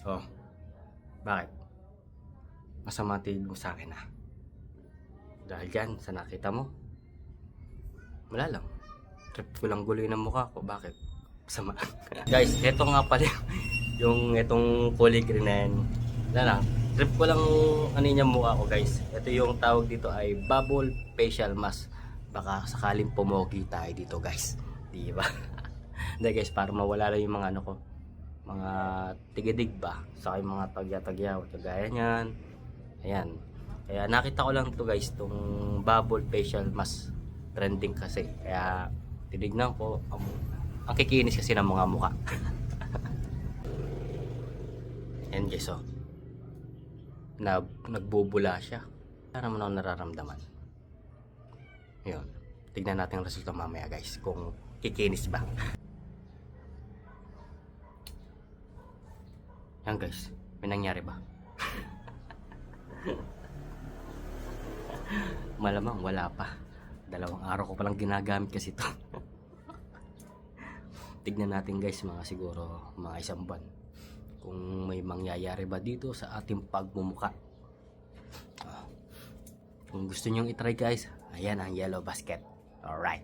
Oh, bakit? Masama tingin mo sa akin ah. Dahil dyan, sa nakita mo, wala lang. Trip ko lang guloy ng mukha ko. Bakit? Masama. Guys, eto nga pala yung etong kulay green na yan. Wala lang. Trip ko lang ano yung mukha ko guys. Ito yung tawag dito ay bubble facial mask. Baka sakaling pumogi tayo dito guys. Di ba? Hindi guys, para mawala lang yung mga ano ko. Mga tigidig ba? Saka yung mga tagya-tagyaw. Kagaya nyan. Ayan. Kaya nakita ko lang to guys, tong bubble facial mask. Trending kasi. Kaya tinignan ko. Ang kikinis kasi ng mga mukha. Ayan guys, oh. Nagbubula siya. Para mo na nararamdaman. Yun. Tignan natin ang resulta mamaya guys. Kung kikinis ba. Yan guys. May nangyari ba? Malamang wala pa. 2 araw ko palang ginagamit kasi ito. Tignan natin guys, mga siguro mga 1 buwan. Kung may mangyayari ba dito sa ating pagmumuka. Kung gusto nyong itry guys, ayan ang yellow basket. Alright.